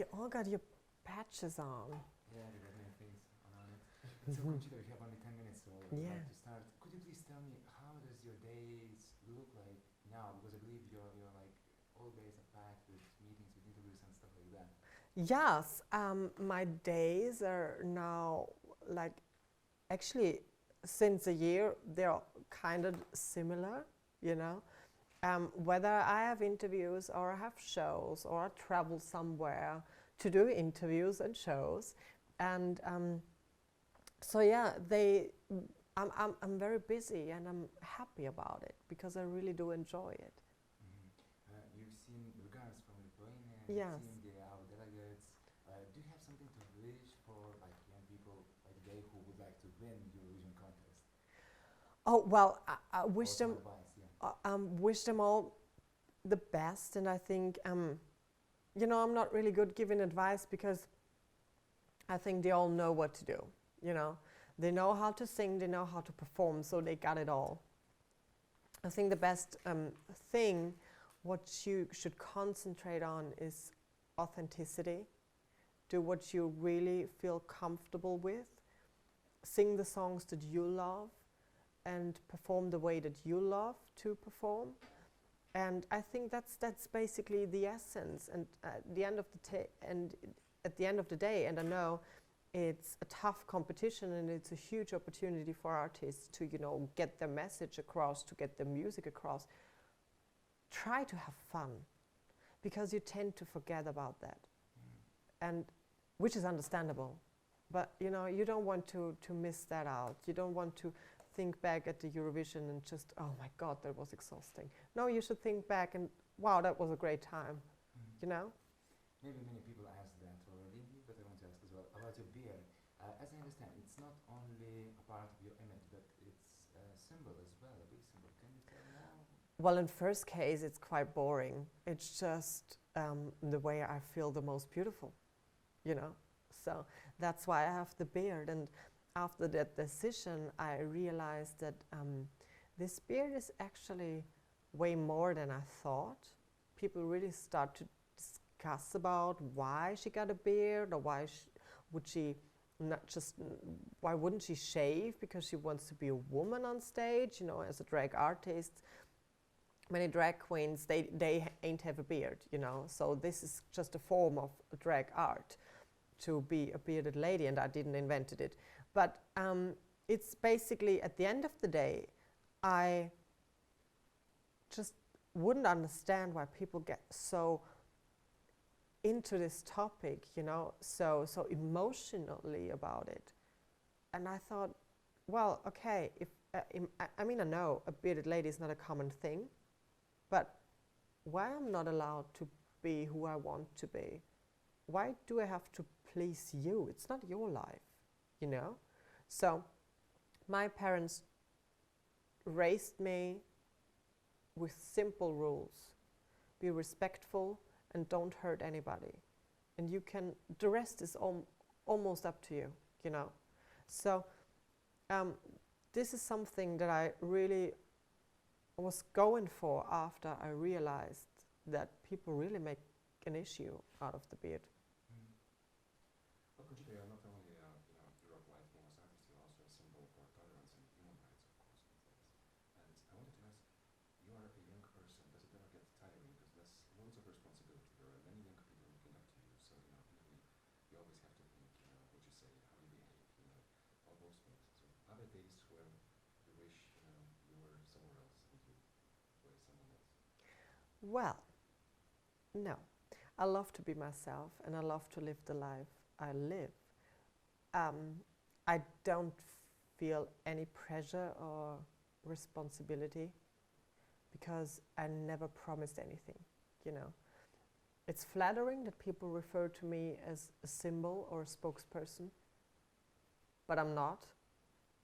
You all got your patches on. Yeah, we got many things on it. So Conchita, we have only 10 minutes, so I'd Yeah. like to start. Could you please tell me how does your days look like now? Because I believe you're like all days are packed with meetings, with interviews and stuff like that. Yes, my days are now like actually since a year they're kind of similar, you know. Whether I have interviews or I have shows or I travel somewhere to do interviews and shows, and so yeah, I'm very busy and I'm happy about it because I really do enjoy it. You've seen regards from Lithuania, Yes. you've seen our delegates. Do you have something to wish for like young people like they who would like to win Eurovision contest? Oh well, I Or wish some them advice, yeah. wish them all the best, and I think you know, I'm not really good giving advice because I think they all know what to do. You know, they know how to sing, they know how to perform, so they got it all. I think the best thing, what you should concentrate on is authenticity. Do what you really feel comfortable with. Sing the songs that you love and perform the way that you love to perform. And I think that's basically the essence. And at the end of the day, and I know it's a tough competition and it's a huge opportunity for artists to, you know, get their message across, to get their music across. Try to have fun, because you tend to forget about that, and which is understandable. But you know, you don't want to miss that out. You don't want to think back at the Eurovision and just, oh my God, that was exhausting. No, you should think back and, wow, that was a great time, you know? Maybe many people asked that already, but I want to ask as well about your beard. As I understand, it's not only a part of your image, but it's a symbol as well, a big symbol. Can you tell more? Well, in first case, it's quite boring. It's just the way I feel the most beautiful, you know? So that's why I have the beard. And after that decision, I realized that this beard is actually way more than I thought. People really start to discuss about why she got a beard, or why would she not just, why wouldn't she shave because she wants to be a woman on stage, you know, as a drag artist. Many drag queens, they ain't have a beard, you know, so this is just a form of drag art, to be a bearded lady, and I didn't invent it. But it's basically, at the end of the day, I just wouldn't understand why people get so into this topic, you know, so emotionally about it. And I thought, well, okay, if I mean, I know a bearded lady is not a common thing, but why I'm not allowed to be who I want to be? Why do I have to please you? It's not your life, you know? So my parents raised me with simple rules. Be respectful and don't hurt anybody. And you can, the rest is almost up to you, you know? So this is something that I really was going for after I realized that people really make an issue out of the beard. Well, Conchita, you're not only Europe Life famous artist, you're also a symbol for tolerance and human rights, of course, these days. And I wanted to ask, you are a young person, does it ever get tiring? Because there's loads of responsibility. There are many young people looking up to you, so you always have to think, what you say, how you behave, all those things. So are there days where you wish, you were somewhere else and you were someone else? Well, no. I love to be myself and I love to live the life I live. I don't feel any pressure or responsibility because I never promised anything, you know. It's flattering that people refer to me as a symbol or a spokesperson, but I'm not.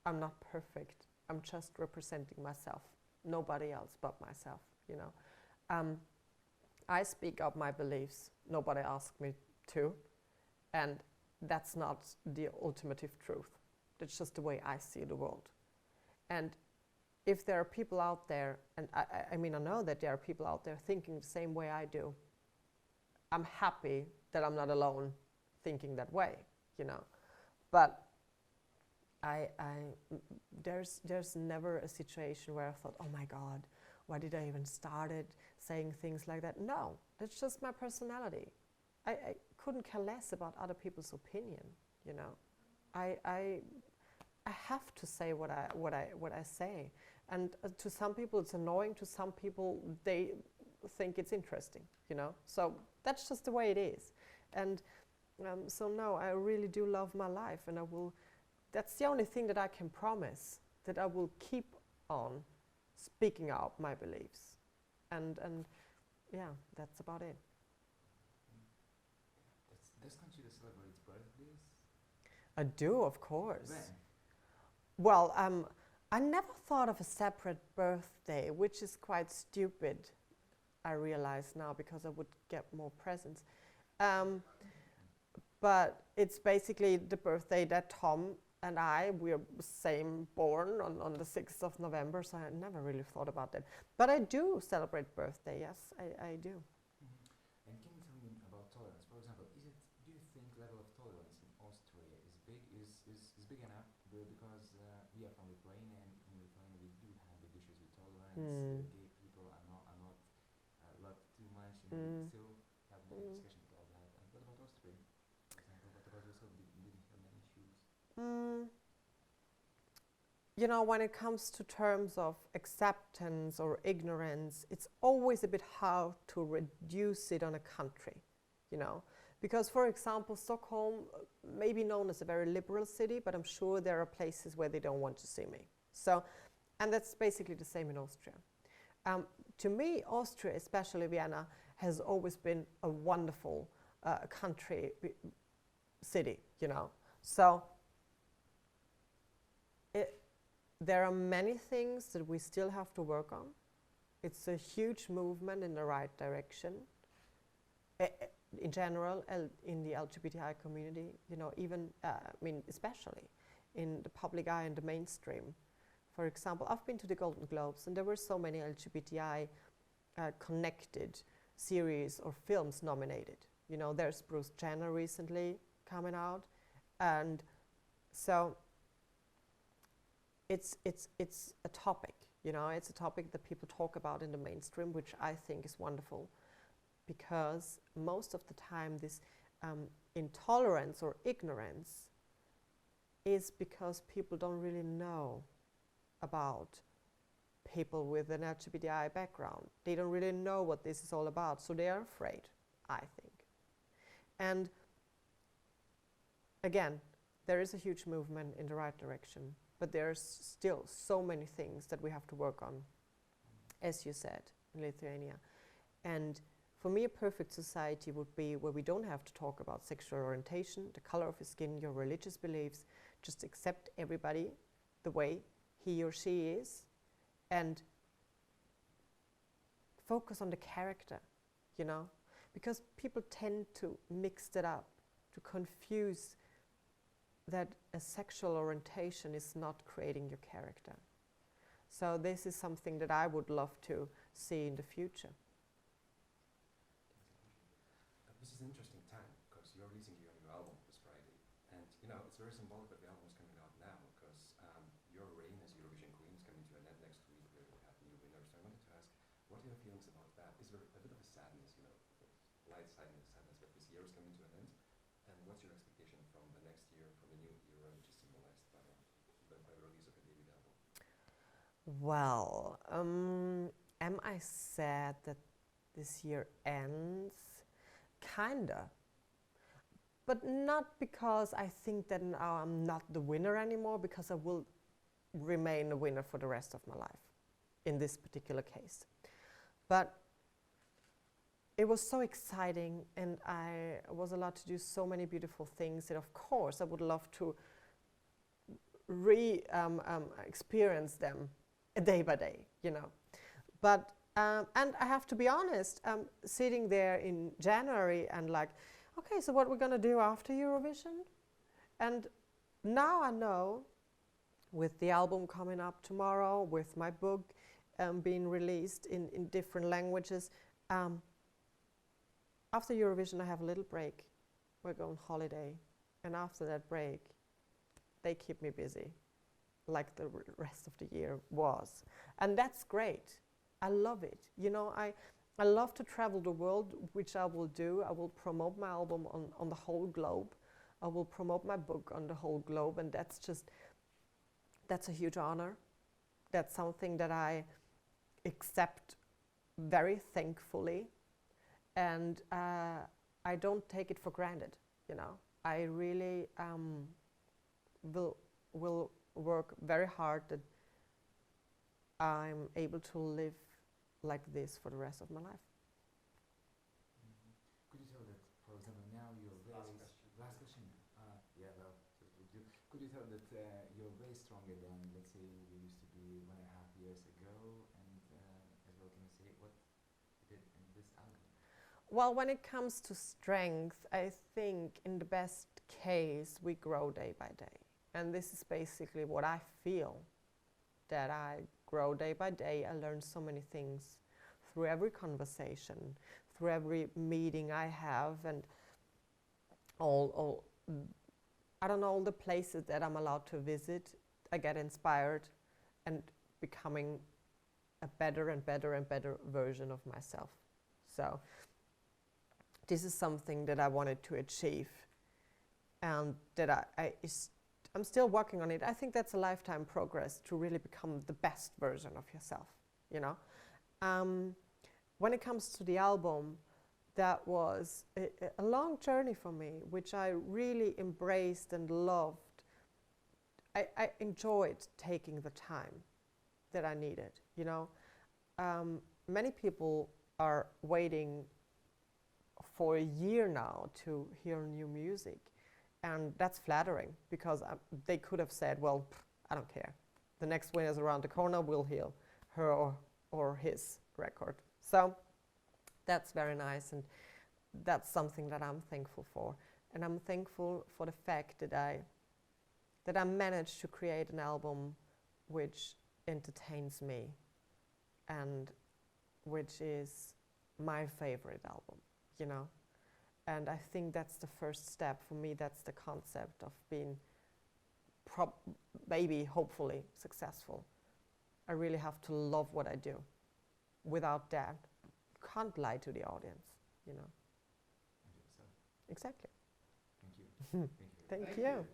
I'm not perfect. I'm just representing myself, nobody else but myself, you know. I speak up my beliefs, nobody asked me to, and that's not the ultimative truth. That's just the way I see the world. And if there are people out there, and I mean I know that there are people out there thinking the same way I do, I'm happy that I'm not alone thinking that way, you know. But there's never a situation where I thought, oh my God, why did I even started saying things like that? No, that's just my personality. I couldn't care less about other people's opinion, you know. I have to say what I say, and to some people it's annoying. To some people they think it's interesting, you know. So that's just the way it is, and so no, I really do love my life, and I will. That's the only thing that I can promise, that I will keep on speaking out my beliefs, and yeah, that's about it. Does Conchita celebrate birthdays? I do, of course. When? Well, I never thought of a separate birthday, which is quite stupid, I realize now, because I would get more presents. But it's basically the birthday that Tom and we're same born on the 6th of November, so I never really thought about that. But I do celebrate birthday, yes, I do. Mm-hmm. And can you tell me about tolerance? For example, do you think level of tolerance in Austria is big enough? Because we are from Lithuania, and in Lithuania we do have big issues with tolerance. Gay people are not loved too much, and we still have many discussions about that. And what about Austria? For example, what about yourself? Did you have many issues? You know, when it comes to terms of acceptance or ignorance, it's always a bit hard to reduce it on a country, you know. Because, for example, Stockholm may be known as a very liberal city, but I'm sure there are places where they don't want to see me. So, and that's basically the same in Austria. To me, Austria, especially Vienna, has always been a wonderful country, city, you know. So, there are many things that we still have to work on. It's a huge movement in the right direction. In general, in the LGBTI community, you know, even, especially in the public eye and the mainstream. For example, I've been to the Golden Globes, and there were so many LGBTI connected series or films nominated. You know, there's Bruce Jenner recently coming out, and so it's a topic, you know, it's a topic that people talk about in the mainstream, which I think is wonderful, because most of the time this intolerance or ignorance is because people don't really know about people with an LGBTI background. They don't really know what this is all about, so they are afraid, I think. And again, there is a huge movement in the right direction, but there's still so many things that we have to work on, as you said, in Lithuania. And for me, a perfect society would be where we don't have to talk about sexual orientation, the color of his skin, your religious beliefs, just accept everybody the way he or she is, and focus on the character, you know? Because people tend to mix it up, to confuse that a sexual orientation is not creating your character. So this is something that I would love to see in the future. This is an interesting time, because you're releasing your new album this Friday. And, you know, it's very symbolic that the album is coming out now, because your reign as Eurovision Queen is coming to an end next week. We will have new winners. So I wanted to ask, what are your feelings about that? Is there a bit of a sadness, you know, light sadness that this year is coming to an end? And what's your expectation from the next year, from the new era, which is symbolized by the release of a debut album? Well, am I sad that this year ends? Kinda. But not because I think that now I'm not the winner anymore, because I will remain a winner for the rest of my life in this particular case. But it was so exciting, and I was allowed to do so many beautiful things that, of course, I would love to experience them day by day, you know. But and I have to be honest, sitting there in January and like, okay, so what we're gonna do after Eurovision? And now I know, with the album coming up tomorrow, with my book being released in different languages, after Eurovision I have a little break, we're going holiday, and after that break, they keep me busy, like the rest of the year was. And that's great. I love it. You know, I love to travel the world, which I will do. I will promote my album on the whole globe. I will promote my book on the whole globe, and that's a huge honor. That's something that I accept very thankfully, and I don't take it for granted, you know. I really will work very hard that I'm able to live like this for the rest of my life. Could you tell that, for example, now you're very... Last question. Yeah, well, just with you. Could you tell that you're way stronger than, let's say, you used to be 1.5 years ago? And as well, can you say what you did in this album? Well, when it comes to strength, I think in the best case, we grow day by day. And this is basically what I feel, that I grow day by day. I learn so many things through every conversation, through every meeting I have, and I don't know, all the places that I'm allowed to visit. I get inspired and becoming a better and better and better version of myself. So this is something that I wanted to achieve, and that I'm still working on it. I think that's a lifetime progress to really become the best version of yourself, you know. When it comes to the album, that was a long journey for me, which I really embraced and loved. I enjoyed taking the time that I needed, you know. Many people are waiting for a year now to hear new music. And that's flattering, because they could have said, well, I don't care. The next winner's around the corner, we'll hear her or his record. So that's very nice, and that's something that I'm thankful for. And I'm thankful for the fact that I managed to create an album which entertains me and which is my favorite album, you know. And I think that's the first step for me. That's the concept of being maybe, hopefully, successful. I really have to love what I do. Without that, you can't lie to the audience, you know. And yourself. Exactly. Thank you. Thank you. Thank you.